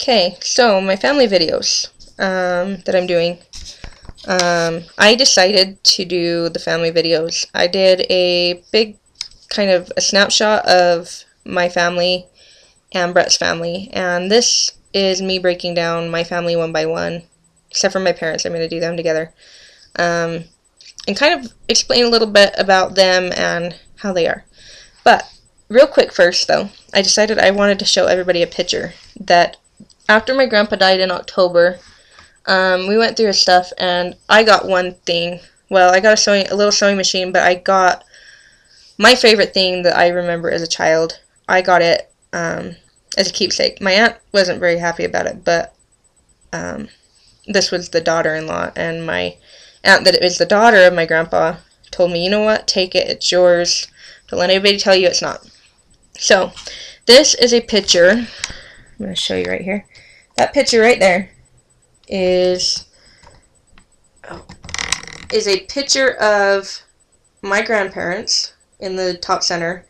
Okay, so my family videos that I'm doing. I decided to do the family videos. I did a big kind of a snapshot of my family and Brett's family, and this is me breaking down my family one by one, except for my parents. I'm going to do them together, and kind of explain a little bit about them and how they are. But real quick first though, I decided I wanted to show everybody a picture that after my grandpa died in October, we went through his stuff, and I got one thing. Well, I got a little sewing machine, but I got my favorite thing that I remember as a child. I got it as a keepsake. My aunt wasn't very happy about it, but this was the daughter-in-law, and my aunt that it was the daughter of my grandpa told me, you know what, take it, it's yours. Don't let anybody tell you it's not. So, this is a picture. I'm going to show you right here. That picture right there is a picture of my grandparents in the top center,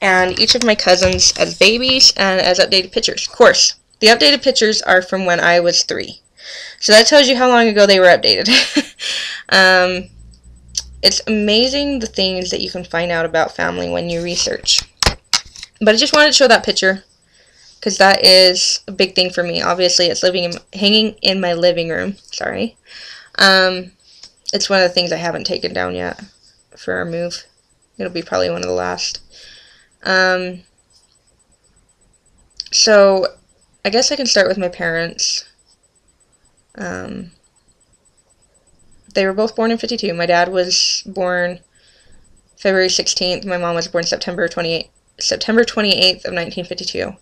and each of my cousins as babies and as updated pictures. Of course, the updated pictures are from when I was 3. So that tells you how long ago they were updated. It's amazing the things that you can find out about family when you research. But I just wanted to show that picture because that is a big thing for me. Obviously, it's hanging in my living room. Sorry. It's one of the things I haven't taken down yet for our move. It'll be probably one of the last. So, I guess I can start with my parents. They were both born in 52. My dad was born February 16th. My mom was born September 28th of 1952.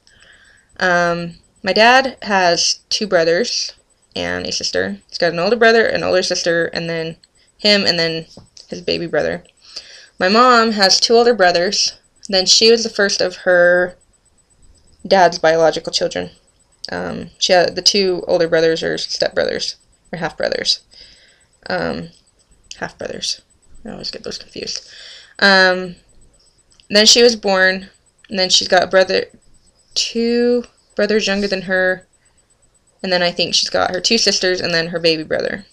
My dad has 2 brothers and a sister. He's got an older brother, an older sister, and then him, and then his baby brother. My mom has 2 older brothers. Then she was the first of her dad's biological children. She had the 2 older brothers are stepbrothers, or half-brothers. Half-brothers. I always get those confused. Then she was born, and then she's got 2 brothers younger than her, and then I think she's got her 2 sisters, and then her baby brother.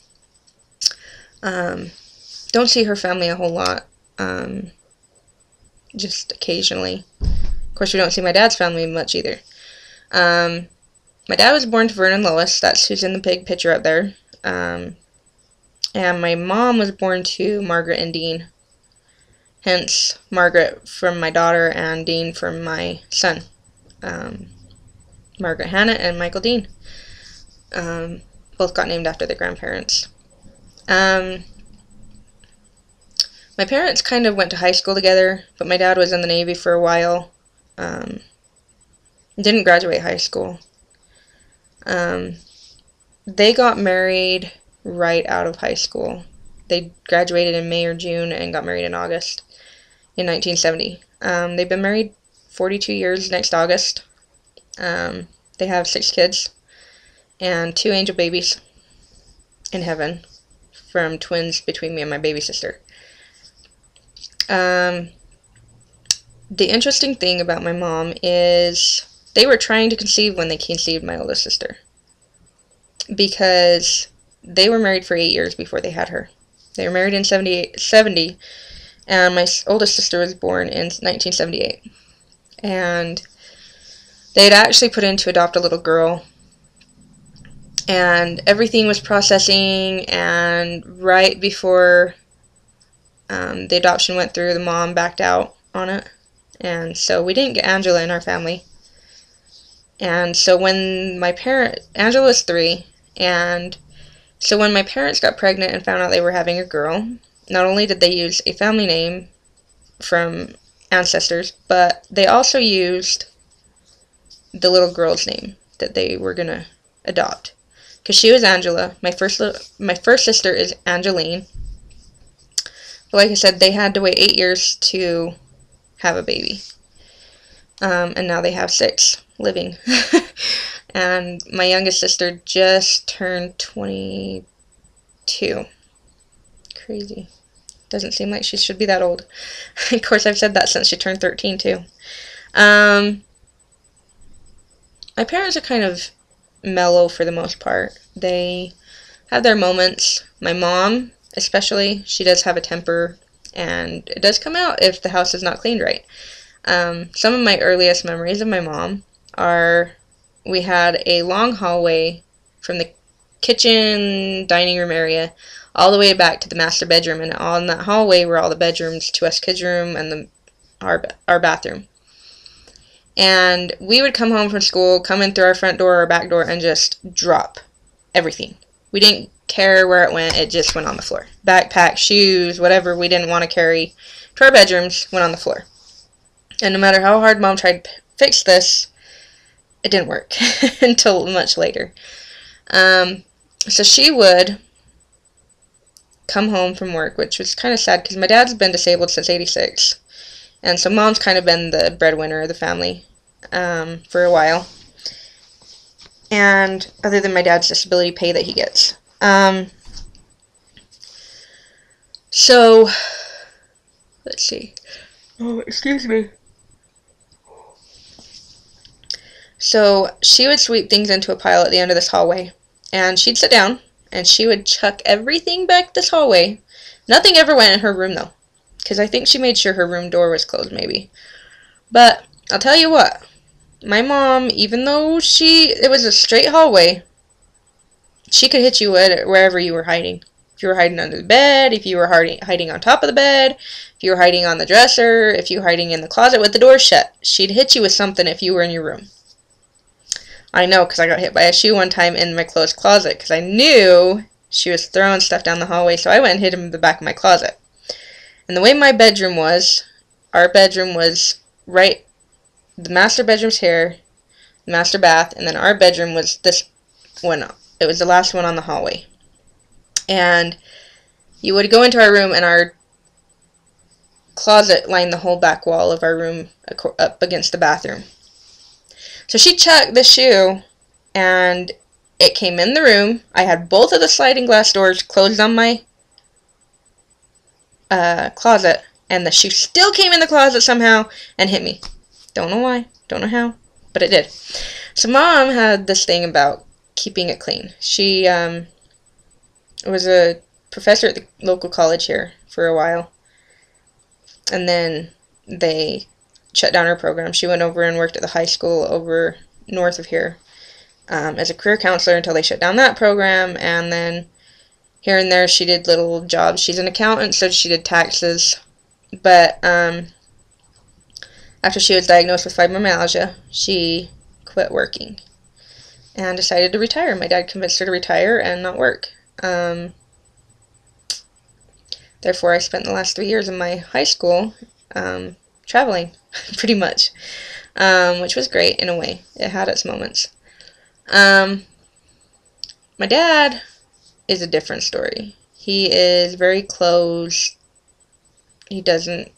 Don't see her family a whole lot, just occasionally. Of course, we don't see my dad's family much either. My dad was born to Vernon Lois, that's who's in the big picture up there. And my mom was born to Margaret and Dean. Hence, Margaret from my daughter and Dean from my son. Margaret Hannah and Michael Dean. Both got named after their grandparents. My parents kind of went to high school together, but my dad was in the Navy for a while. Didn't graduate high school. They got married right out of high school. They graduated in May or June and got married in August in 1970. They've been married 42 years next August. They have 6 kids and 2 angel babies in heaven from twins between me and my baby sister. The interesting thing about my mom is they were trying to conceive when they conceived my oldest sister, because they were married for 8 years before they had her. They were married in 70, and my oldest sister was born in 1978. And they had actually put in to adopt a little girl, and everything was processing, and right before the adoption went through, the mom backed out on it, and so we didn't get Angela in our family. And so when Angela was 3, and so when my parents got pregnant and found out they were having a girl, not only did they use a family name from ancestors, but they also used the little girl's name that they were going to adopt. Because she was Angela. My first sister is Angeline. But like I said, they had to wait 8 years to have a baby. And now they have 6 living. And my youngest sister just turned 22. Crazy. Doesn't seem like she should be that old. Of course, I've said that since she turned 13, too. My parents are kind of mellow for the most part. They have their moments. My mom, especially, she does have a temper, and it does come out if the house is not cleaned right. Some of my earliest memories of my mom are, we had a long hallway from the kitchen, dining room area, all the way back to the master bedroom, and on that hallway were all the bedrooms, to us kids' room, and our bathroom. And we would come home from school, come in through our front door or back door, and just drop everything. We didn't care where it went, it just went on the floor. Backpack, shoes, whatever we didn't want to carry to our bedrooms went on the floor. And no matter how hard Mom tried to fix this, it didn't work until much later. So she would come home from work, which was kind of sad because my dad's been disabled since '86. And so Mom's kind of been the breadwinner of the family for a while. And other than my dad's disability pay that he gets. So, let's see. Oh, excuse me. So she would sweep things into a pile at the end of this hallway. And she'd sit down, and she would chuck everything back this hallway. Nothing ever went in her room, though. Because I think she made sure her room door was closed, maybe. But I'll tell you what. My mom, even though it was a straight hallway, she could hit you wherever you were hiding. If you were hiding under the bed, if you were hiding on top of the bed, if you were hiding on the dresser, if you were hiding in the closet with the door shut, she'd hit you with something if you were in your room. I know, because I got hit by a shoe one time in my closed closet, because I knew she was throwing stuff down the hallway, so I went and hid him in the back of my closet. And the way my bedroom was, our bedroom was right, the master bedroom's here, the master bath, and then our bedroom was this one. It was the last one on the hallway. And you would go into our room, and our closet lined the whole back wall of our room up against the bathroom. So she chucked the shoe, and it came in the room. I had both of the sliding glass doors closed on my closet, and the shoe still came in the closet somehow and hit me. Don't know why, don't know how, but it did. So Mom had this thing about keeping it clean. She was a professor at the local college here for a while, and then they shut down her program. She went over and worked at the high school over north of here as a career counselor until they shut down that program, and then here and there she did little jobs. She's an accountant, so she did taxes. But after she was diagnosed with fibromyalgia, she quit working and decided to retire. My dad convinced her to retire and not work. Therefore, I spent the last 3 years of my high school traveling, pretty much, which was great in a way. It had its moments. My dad is a different story. He is very closed. He doesn't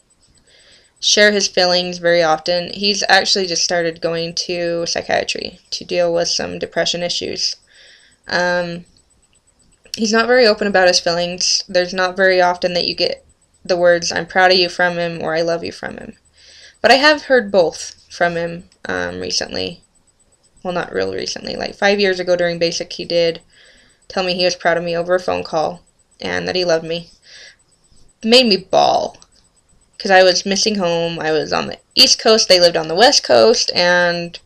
share his feelings very often. He's actually just started going to psychiatry to deal with some depression issues. He's not very open about his feelings. There's not very often that you get the words, "I'm proud of you" from him, or "I love you" from him. But I have heard both from him recently. Well, not real recently. Like 5 years ago during basic, he did tell me he was proud of me over a phone call and that he loved me. It made me bawl because I was missing home. I was on the East Coast. They lived on the West Coast, and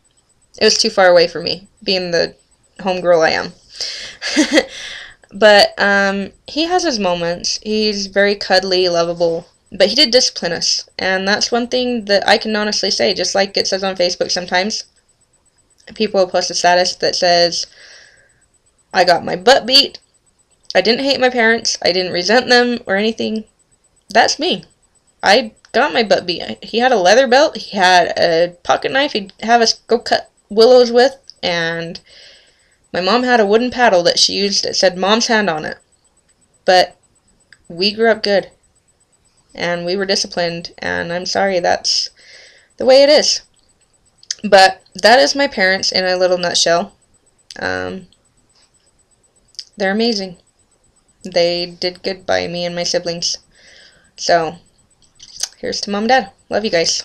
it was too far away for me, being the homegirl I am. But he has his moments. He's very cuddly, lovable, but he did discipline us, and that's one thing that I can honestly say. Just like it says on Facebook sometimes, people will post a status that says, "I got my butt beat. I didn't hate my parents. I didn't resent them or anything." That's me. I got my butt beat. He had a leather belt. He had a pocket knife he'd have us go cut willows with, and my mom had a wooden paddle that she used that said Mom's hand on it. But we grew up good, and we were disciplined, and I'm sorry, that's the way it is. But that is my parents in a little nutshell. They're amazing. They did good by me and my siblings. So, here's to Mom and Dad. Love you guys.